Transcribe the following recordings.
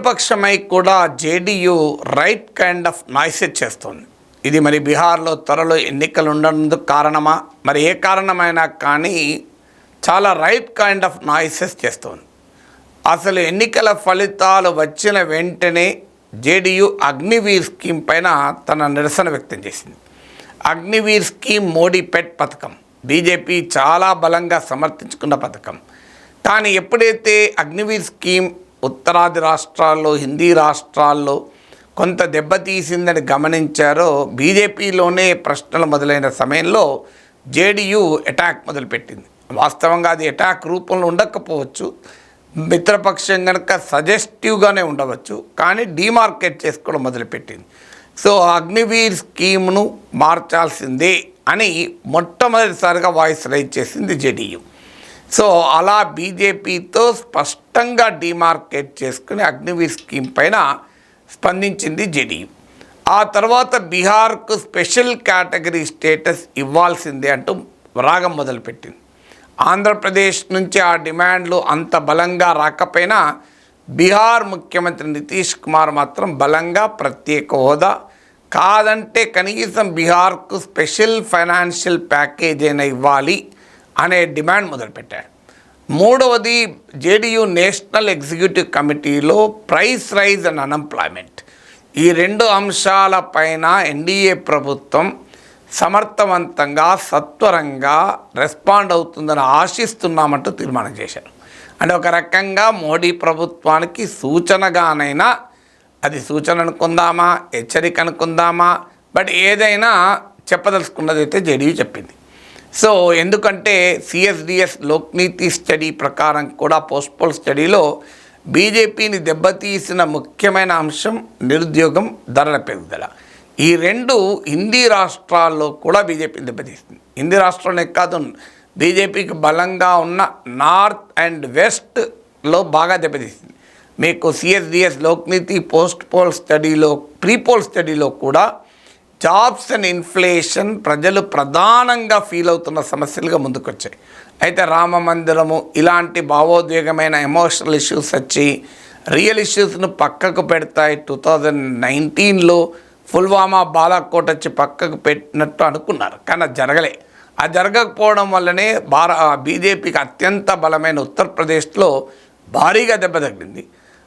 మిత్రపక్షమై కూడా JDU right kind of noises చేస్తుంది. ఇది మరి బీహార్లో త్వరలో ఎన్నికలు ఉండనందుకు కారణమా, మరి ఏ కారణమైనా కానీ చాలా రైట్ కైండ్ ఆఫ్ నాయిసెస్ చేస్తుంది. అసలు ఎన్నికల ఫలితాలు వచ్చిన వెంటనే జేడీయూ అగ్నివీర్ స్కీమ్ పైన తన నిరసన వ్యక్తం చేసింది. అగ్నివీర్ స్కీమ్ మోడీ పెట్ పథకం, బీజేపీ చాలా బలంగా సమర్థించుకున్న పథకం. కానీ ఎప్పుడైతే అగ్నివీర్ స్కీమ్ ఉత్తరాది రాష్ట్రాల్లో, హిందీ రాష్ట్రాల్లో కొంత దెబ్బతీసిందని గమనించారో, బీజేపీలోనే ప్రశ్నలు మొదలైన సమయంలో జేడీయూ అటాక్ మొదలుపెట్టింది. వాస్తవంగా అది అటాక్ రూపంలో ఉండకపోవచ్చు, మిత్రపక్షం కనుక సజెస్టివ్గానే ఉండవచ్చు, కానీ డీమార్కెట్ చేసుకోవడం మొదలుపెట్టింది. సో అగ్నివీర్ స్కీమ్ను మార్చాల్సిందే అని మొట్టమొదటిసారిగా వాయిస్ రైజ్ చేసింది జేడీయూ. సో అలా బీజేపీతో స్పష్టంగా డీమార్కెట్ చేసుకుని అగ్నివీర్ స్కీమ్ పైన స్పందించింది జేడీయూ. ఆ తర్వాత బీహార్కు స్పెషల్ కేటగిరీ స్టేటస్ ఇవ్వాల్సిందే అంటూ రాగం మొదలుపెట్టింది. ఆంధ్రప్రదేశ్ నుంచి ఆ డిమాండ్లు అంత బలంగా రాకపోయినా బీహార్ ముఖ్యమంత్రి నితీష్ కుమార్ మాత్రం బలంగా ప్రత్యేక హోదా కాదంటే కనీసం బీహార్కు స్పెషల్ ఫైనాన్షియల్ ప్యాకేజ్ అయినా ఇవ్వాలి అనే డిమాండ్ మొదలుపెట్టాడు. మూడవది, జేడీయూ నేషనల్ ఎగ్జిక్యూటివ్ కమిటీలో ప్రైస్ రైజ్ అండ్ అన్ఎంప్లాయ్మెంట్, ఈ రెండు అంశాలపైన ఎన్డీఏ ప్రభుత్వం సమర్థవంతంగా సత్వరంగా రెస్పాండ్ అవుతుందని ఆశిస్తున్నామంటూ తీర్మానం చేశారు. అంటే ఒక రకంగా మోడీ ప్రభుత్వానికి సూచనగానైనా, అది సూచన అనుకుందామా, హెచ్చరిక అనుకుందామా, బట్ ఏదైనా చెప్పదలుచుకున్నది అయితే జేడీయూ చెప్పింది. సో ఎందుకంటే సిఎస్డిఎస్ లోక్నీతి స్టడీ ప్రకారం కూడా పోస్ట్పోల్ స్టడీలో బీజేపీని దెబ్బతీసిన ముఖ్యమైన అంశం నిరుద్యోగం, ధరల పెరుగుదల. ఈ రెండు హిందీ రాష్ట్రాల్లో కూడా బీజేపీని దెబ్బతీస్తుంది. హిందీ రాష్ట్రంలో కాదు, బీజేపీకి బలంగా ఉన్న నార్త్ అండ్ వెస్ట్లో బాగా దెబ్బతీస్తుంది. మీకు సిఎస్డిఎస్ లోక్నీతి పోస్ట్పోల్ స్టడీలో, ప్రీపోల్ స్టడీలో కూడా జాబ్స్ అండ్ ఇన్ఫ్లేషన్ ప్రజలు ప్రధానంగా ఫీల్ అవుతున్న సమస్యలుగా ముందుకొచ్చాయి. అయితే రామ మందిరము ఇలాంటి భావోద్వేగమైన ఎమోషనల్ ఇష్యూస్ వచ్చి రియల్ ఇష్యూస్ను పక్కకు పెడతాయి. 2019లో పుల్వామా, బాలాకోట్ వచ్చి పక్కకు పెట్టినట్టు అనుకున్నారు, కానీ అది జరగలే. అది జరగకపోవడం వల్లనే బీజేపీకి అత్యంత బలమైన ఉత్తరప్రదేశ్లో భారీగా దెబ్బ తగిలింది.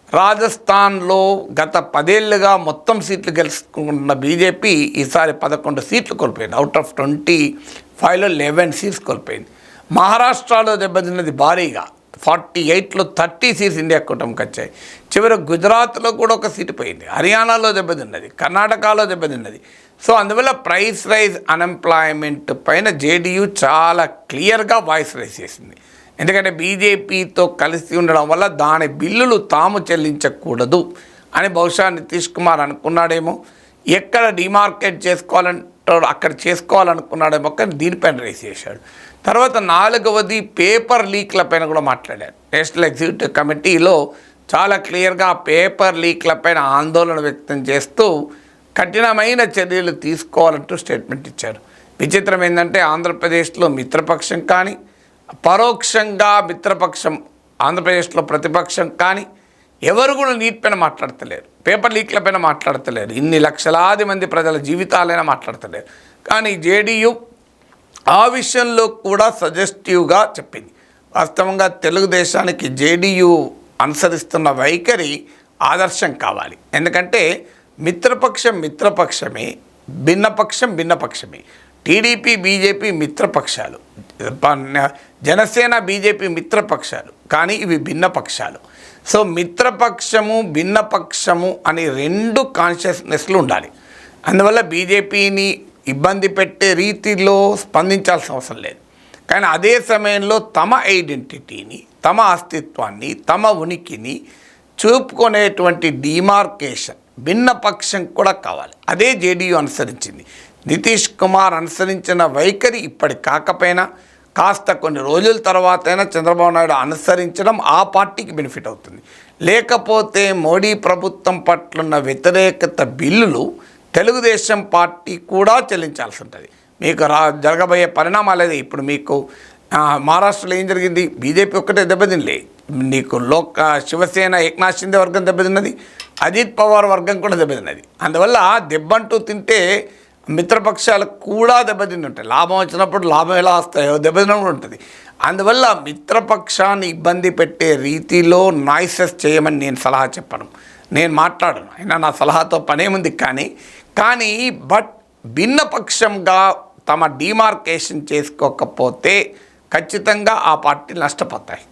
రాజస్థాన్లో గత 10 ఏళ్ళుగా మొత్తం సీట్లు గెలుచుకున్న బీజేపీ ఈసారి 11 సీట్లు కోల్పోయింది. అవుట్ ఆఫ్ 25లో 11 సీట్స్ కోల్పోయింది. మహారాష్ట్రలో దెబ్బతిన్నది భారీగా, 48లో 30 సీట్స్ ఇండియా కూటమికి వచ్చాయి. చివరి గుజరాత్లో కూడా ఒక సీటు పోయింది, హర్యానాలో దెబ్బతిన్నది, కర్ణాటకలో దెబ్బతిన్నది. సో అందువల్ల ప్రైస్ రైజ్, అన్ఎంప్లాయ్మెంట్ పైన జేడీయూ చాలా క్లియర్గా వాయిస్ రైజ్ చేసింది. ఎందుకంటే బీజేపీతో కలిసి ఉండడం వల్ల దాని బిల్లులు తాము చెల్లించకూడదు అని బహుశా నితీష్ కుమార్ అనుకున్నాడేమో. ఎక్కడ డిమార్కెట్ చేసుకోవాలంటాడు అక్కడ చేసుకోవాలనుకున్నాడేమో, కానీ దీనిపైన రైజ్ చేశాడు. తర్వాత 4వది పేపర్ లీక్ల పైన కూడా మాట్లాడారు. నేషనల్ ఎగ్జిక్యూటివ్ కమిటీలో చాలా క్లియర్గా పేపర్ లీక్ల పైన ఆందోళన వ్యక్తం చేస్తూ కఠినమైన చర్యలు తీసుకోవాలంటూ స్టేట్మెంట్ ఇచ్చారు. విచిత్రం ఏంటంటే ఆంధ్రప్రదేశ్లో మిత్రపక్షం కానీ, పరోక్షంగా మిత్రపక్షం ఆంధ్రప్రదేశ్లో ప్రతిపక్షం కానీ ఎవరు కూడా నీటిపైన మాట్లాడతలేరు, పేపర్ లీక్ల పైన మాట్లాడతలేరు, ఇన్ని లక్షలాది మంది ప్రజల జీవితాలైనా మాట్లాడతలేరు. కానీ జేడీయూ ఆ విషయంలో కూడా సజెస్టివ్గా చెప్పింది. వాస్తవంగా తెలుగుదేశానికి జేడీయూ అనుసరిస్తున్న వైఖరి ఆదర్శం కావాలి. ఎందుకంటే మిత్రపక్షం మిత్రపక్షమే, భిన్నపక్షం భిన్నపక్షమే. టీడీపీ, బీజేపీ మిత్రపక్షాలు, జనసేన, బీజేపీ మిత్రపక్షాలు, కానీ ఇవి భిన్నపక్షాలు. సో మిత్రపక్షము, భిన్నపక్షము అని రెండు కాన్షియస్నెస్లు ఉండాలి. అందువల్ల బీజేపీని ఇబ్బంది పెట్టే రీతిలో స్పందించాల్సిన అవసరం లేదు. కానీ అదే సమయంలో తమ ఐడెంటిటీని, తమ అస్తిత్వాన్ని, తమ ఉనికిని చూపుకునేటువంటి డిమార్కేషన్ భిన్నపక్షం కూడా కావాలి. అదే జేడీయూ అనుసరించింది. నితీష్ కుమార్ అనుసరించిన వైఖరి ఇప్పటి కాకపోయినా కాస్త కొన్ని రోజుల తర్వాతైనా చంద్రబాబు నాయుడు అనుసరించడం ఆ పార్టీకి బెనిఫిట్ అవుతుంది. లేకపోతే మోడీ ప్రభుత్వం పట్లున్న వ్యతిరేకత బిల్లులు తెలుగుదేశం పార్టీ కూడా చెల్లించాల్సి ఉంటుంది. మీకు జరగబోయే పరిణామాలు ఇప్పుడు మీకు మహారాష్ట్రలో ఏం జరిగింది, బీజేపీ ఒక్కటే దెబ్బతినలే, నీకు శివసేన ఏక్నాథ్ షిందే వర్గం దెబ్బతిన్నది, అజిత్ పవార్ వర్గం కూడా దెబ్బతిన్నది. అందువల్ల దెబ్బంటూ తింటే మిత్రపక్షాలకు కూడా దెబ్బతిని ఉంటాయి. లాభం వచ్చినప్పుడు లాభం ఎలా వస్తాయో దెబ్బతిన కూడా ఉంటుంది. అందువల్ల మిత్రపక్షాన్ని ఇబ్బంది పెట్టే రీతిలో నాయిసెస్ చేయమని నేను సలహా చెప్పను, నేను మాట్లాడను. అయినా నా సలహాతో పనేముంది. కానీ బట్ భిన్నపక్షంగా తమ డిమార్కేషన్ చేసుకోకపోతే ఖచ్చితంగా ఆ పార్టీలు నష్టపోతాయి.